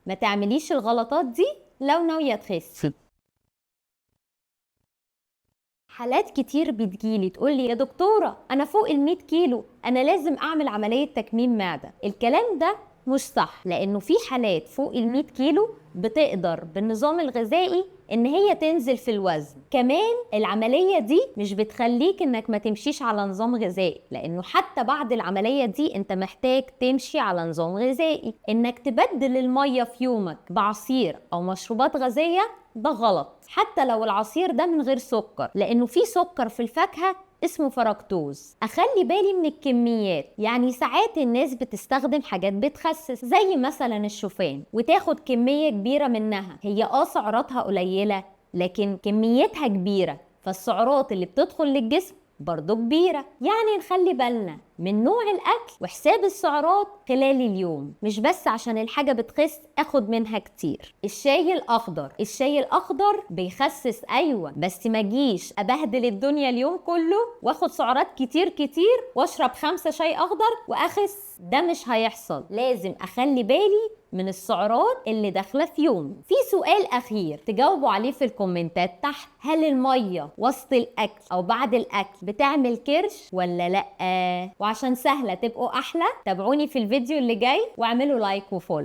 ما تعمليش الغلطات دي لو ناوية تخسي. حالات كتير بتجيلي تقولي يا دكتورة أنا فوق ال100 كيلو، أنا لازم أعمل عملية تكميم معدة. الكلام ده مش صح، لأنه في حالات فوق ال100 كيلو بتقدر بالنظام الغذائي إن هي تنزل في الوزن. كمان العملية دي مش بتخليك إنك ما تمشيش على نظام غذائي، لأنه حتى بعد العملية دي أنت محتاج تمشي على نظام غذائي. إنك تبدل المية في يومك بعصير أو مشروبات غازية ده غلط، حتى لو العصير ده من غير سكر، لأنه في سكر في الفاكهة اسمه فركتوز. اخلي بالي من الكميات، يعني ساعات الناس بتستخدم حاجات بتخسس زي مثلا الشوفان وتاخد كمية كبيرة منها، هي سعراتها قليلة لكن كميتها كبيرة، فالسعرات اللي بتدخل للجسم برضو كبيرة. يعني نخلي بالنا من نوع الأكل وحساب السعرات خلال اليوم، مش بس عشان الحاجة بتخس أخد منها كتير. الشاي الأخضر بيخسس أيوة، بس ما جيش أبهدل الدنيا اليوم كله وأخد سعرات كتير كتير وأشرب 5 شاي أخضر وأخس، ده مش هيحصل. لازم أخلي بالي من السعرات اللي داخله في يوم. في سؤال اخير تجاوبوا عليه في الكومنتات تحت، هل الميه وسط الاكل او بعد الاكل بتعمل كرش ولا لا؟ وعشان سهله تبقوا احلى تابعوني في الفيديو اللي جاي واعملوا لايك وفولو.